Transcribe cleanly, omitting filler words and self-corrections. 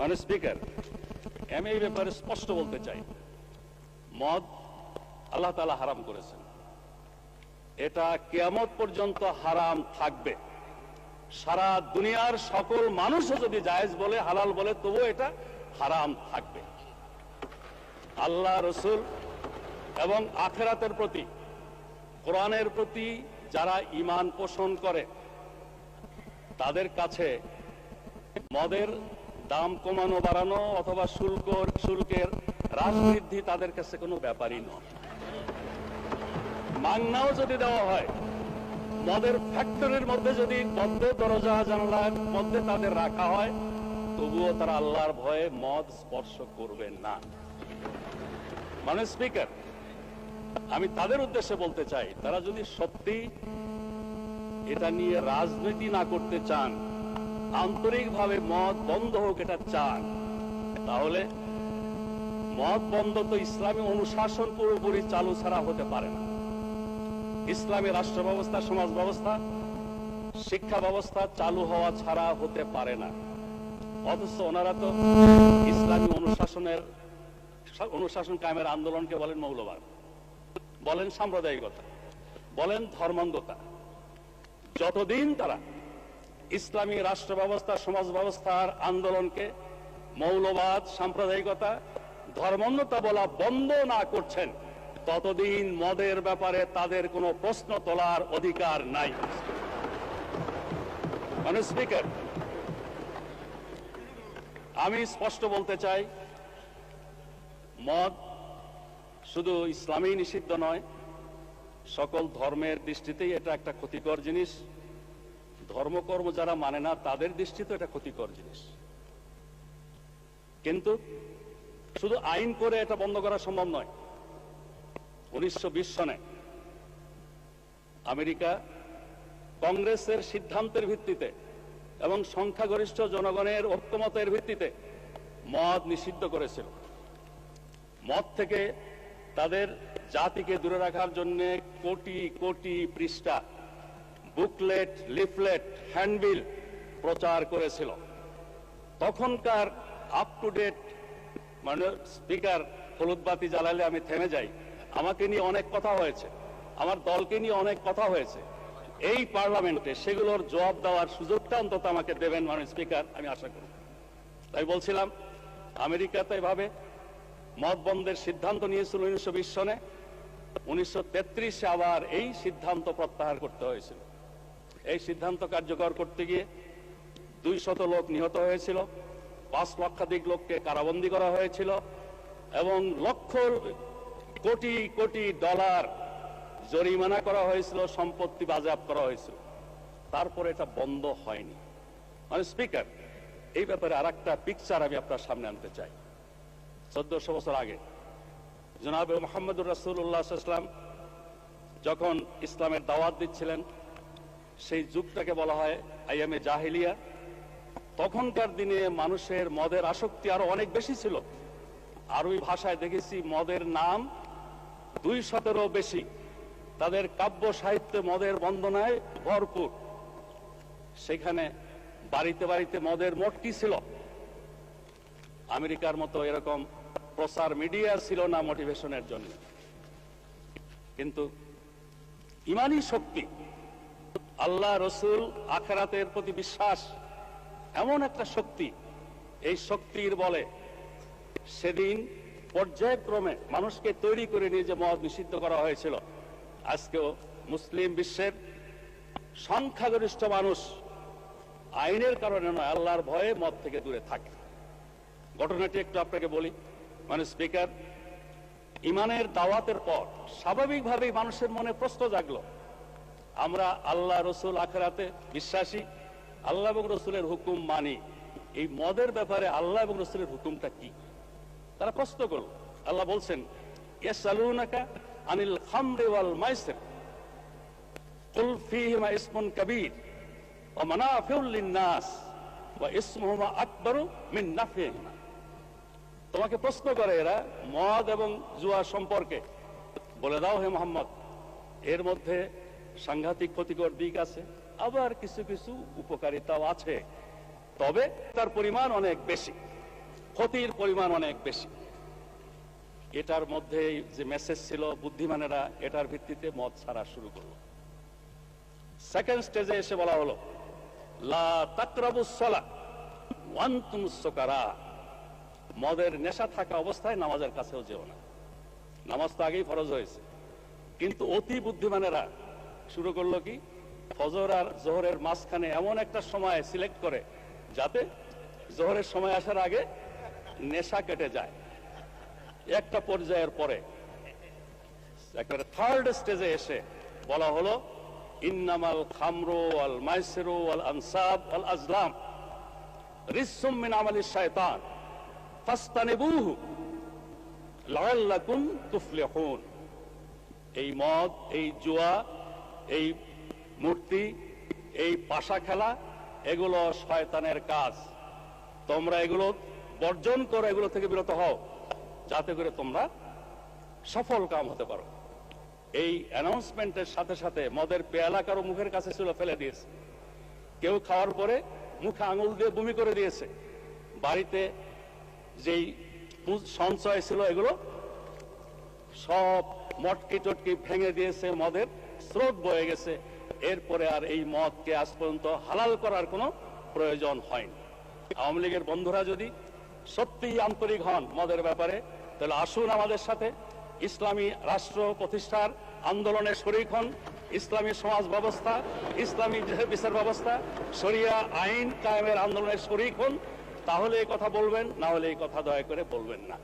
মানে স্পিকার, আমি এই ব্যাপারে স্পষ্ট বলতে চাই, মদ আল্লাহ তাআলা হারাম করেছেন, এটা কিয়ামত পর্যন্ত হারাম থাকবে। সারা দুনিয়ার সকল মানুষও যদি জায়েজ বলে, হালাল বলে, তবুও এটা হারাম থাকবে। আল্লাহ, রসুল এবং আখিরাতের প্রতি, কোরআনের প্রতি যারা ঈমান পোষণ করে তাদের কাছে মদের দাম কমানো বাড়ানো অথবা শুল্কের হ্রাস বৃদ্ধি তাদের কাছে কোনো ব্যাপারই নয়। মাংনাও যদি দেওয়া হয়, মদের ফ্যাক্টরির মধ্যে যদি বদ্ধ দরজা জানালার মধ্যে তাদের রাখা হয়, তবুও তারা আল্লাহর ভয়ে মদ স্পর্শ করবেন না। মানে স্পিকার, আমি তাদের উদ্দেশ্যে বলতে চাই, তারা যদি সত্যি এটা নিয়ে রাজনীতি না করতে চান, আন্তরিকভাবে মদ বন্ধ হোক এটা চান, তাহলে মদ বন্ধ তো ইসলামী অনুশাসন পুরোপুরি চালু ছাড়া হতে পারে না। ইসলামী রাষ্ট্র ব্যবস্থা, সমাজ ব্যবস্থা, শিক্ষা ব্যবস্থা চালু হওয়া ছাড়া হতে পারে না। অথচ ওনারা তো ইসলামী অনুশাসন কায়েমের আন্দোলনকে বলেন মৌলবাদ, বলেন সাম্প্রদায়িকতা, বলেন ধর্মান্ধতা। যতদিন তারা ইসলামী রাষ্ট্র ব্যবস্থা, সমাজ ব্যবস্থার আন্দোলনকে মৌলবাদ, সাম্প্রদায়িকতা, ধর্মান্ধতা বলা বন্ধ না করছেন, ততদিন মদের ব্যাপারে তাদের কোনো প্রশ্ন তোলার অধিকার নাই। মানে স্পিকার, আমি স্পষ্ট বলতে চাই, মদ শুধু ইসলামী নিষিদ্ধ নয়, সকল ধর্মের দৃষ্টিতেই এটা একটা ক্ষতিকর জিনিস। ধর্মকর্ম যারা মানে না তাদের দৃষ্টিতে এটা ক্ষতিকর জিনিস। কিন্তু শুধু আইন করে এটা বন্ধ করা সম্ভব নয়। 1920 সনে আমেরিকা কংগ্রেসের সিদ্ধান্তের ভিত্তিতে এবং সংখ্যাগরিষ্ঠ জনগণের ঐক্যমতের ভিত্তিতে মদ নিষিদ্ধ করেছিল। মদ থেকে তাদের জাতিকে দূরে রাখার জন্য কোটি কোটি পৃষ্ঠা বুকলেট, লিফলেট, হ্যান্ডবিল প্রচার করেছিল। তখনকার আপ টু ডেট, মানে স্পিকার, হলুদ বাতি জ্বালালে আমি থেমে যাই, আমাকে নিয়ে অনেক কথা হয়েছে, আমার দলকে নিয়ে অনেক কথা হয়েছে। এই পার্লামেন্টে সেগুলোর জবাব দেওয়ার সুযোগটা অন্তত আমাকে দেবেন মানে স্পিকার, আমি আশা করি। তাই বলছিলাম, আমেরিকাতে এভাবে মদ বন্ধের সিদ্ধান্ত নিয়েছিল 1920 সনে। 1933 আবার এই সিদ্ধান্ত প্রত্যাহার করতে হয়েছিল। এই সিদ্ধান্ত কার্যকর করতে গিয়ে 200 লোক নিহত হয়েছিল, 5 লক্ষাধিক লোককে কারাবন্দী করা হয়েছিল এবং লক্ষ কোটি কোটি ডলার জরিমানা করা হয়েছিল, সম্পত্তি বাজেয়াপ্ত করা হয়েছিল। তারপরে এটা বন্ধ হয়নি। মানে স্পিকার, এই ব্যাপারে আরেকটা পিকচার আমি আপনার সামনে আনতে চাই। 1400 বছর আগে জনাবে মুহাম্মদুর রাসূলুল্লাহ সাল্লাল্লাহু আলাইহি ওয়াসাল্লাম যখন ইসলামের দাওয়াত দিচ্ছিলেন, সেই যুগটাকে বলা হয় আইয়ামে জাহিলিয়া। তখনকার দিনে মানুষের মদের আসক্তি আরো অনেক বেশি ছিল। আরবি ভাষায় দেখেছি মদের নাম 200-এরও বেশি। তাদের কাব্য সাহিত্যে মদের বন্দনায় ভরপুর। সেখানে বাড়িতে বাড়িতে মদের মটকি ছিল। আমেরিকার মতো এরকম প্রচার মিডিয়া ছিল না মোটিভেশনের জন্য। কিন্তু ইমানি শক্তি, আল্লাহ, রসুল, আখিরাতের প্রতি বিশ্বাস এমন একটা শক্তি, এই শক্তির বলে সেদিন পর্যায়ক্রমে মানুষকে তৈরি করে নিয়ে যে মদ নিষিদ্ধ করা হয়েছিল। আজকেও মুসলিম বিশ্বের সংখ্যাগরিষ্ঠ মানুষ আইনের কারণে নয়, আল্লাহর ভয়ে মদ থেকে দূরে থাকে। ঘটনাটি একটু আপনাকে বলি। মানে স্পিকার, ইমানের দাওয়াতের পর স্বাভাবিকভাবেই মানুষের মনে প্রশ্ন জাগলো, আমরা আল্লাহ, রসুল, আখিরাতে বিশ্বাসী, আল্লাহ এবং রসুলের হুকুম মানি, এই মদের ব্যাপারে আল্লাহ এবং রসুলের হুকুমটা কি? তারা প্রশ্ন করল। আল্লাহ বলছেন, ইয়াসআলুনাকা আনিল খামরি ওয়াল মাইসির কুল ফীহিমা ইসমুন কাবীর ওয়া মানাফিউল লিন-নাস ওয়া ইসমুহুমা আকবারু মিন নাফইহিমা। তোমাকে প্রশ্ন করে এরা মদ এবং জুয়া সম্পর্কে। বলে দাও হে মুহাম্মদ, এর মধ্যে সাংঘাতিক ক্ষতিকর দিক আছে, আবার কিছু কিছু উপকারিতাও আছে, তবে তার পরিমাণ অনেক বেশি। ক্ষতির পরিমাণ অনেক বেশি। এটার মধ্যে যে মেসেজ ছিল, বুদ্ধিমানেরা এটার ভিত্তিতে মদ ছাড়া শুরু করলো। সেকেন্ড স্টেজে এসে বলা হলো, লা তাকরাবুস সালাহ ওয়া আনতুম সুকারা, মদের নেশা থাকা অবস্থায় নামাজের কাছেও যেও না। নামাজ তো আগেই ফরজ হয়েছে, কিন্তু অতি বুদ্ধিমানেরা শুরু করলো কি, ফজর আর জোহরের মাঝখানে এমন একটা সময় সিলেক্ট করে যাতে জোহরের সময় আসার আগে নেশা কেটে যায়। একটা পর্যায়ের পরে একেবারে থার্ড স্টেজে এসে বলা হলো, ইন্নামাল খামরু ওয়াল মাইসিরু ওয়াল আনসাব ওয়াল আজলাম রিজসুম মিন আমালিশ শায়তান ফাসতানিবুহু লাআল্লাকুম তুফলিহুন। এই মদ, এই জুয়া, এই মূর্তি, এই পাশা খেলা, এগুলো শয়তানের কাজ। তোমরা এগুলো বর্জন করো, এগুলো থেকে বিরত হও, যাতে করে তোমরা সফল কাম হতে পারো। এই অ্যানাউন্সমেন্টের সাথে সাথে মদের পেয়ালা কারো মুখের কাছে ছিল, ফেলে দিয়েছে। কেউ খাওয়ার পরে মুখে আঙুল দিয়ে বমি করে দিয়েছে। বাড়িতে যেই সঞ্চয় ছিল এগুলো সব মটকি টটকি ভেঙে দিয়েছে, মদের স্রোত বয়ে গেছে। এরপরে আর এই মদকে আজ পর্যন্ত হালাল করার কোনো প্রয়োজন হয়নি। আওয়ামী লীগের বন্ধুরা যদি সত্যিই আন্তরিক হন মদের ব্যাপারে, তাহলে আসুন আমাদের সাথে ইসলামী রাষ্ট্র প্রতিষ্ঠার আন্দোলনে শরীক হন। ইসলামী সমাজ ব্যবস্থা, ইসলামী বিচার ব্যবস্থা, শরিয়া আইন কায়েমের আন্দোলনে শরীক হন। তাহলে এই কথা বলবেন, না হলে এই কথা দয়া করে বলবেন না।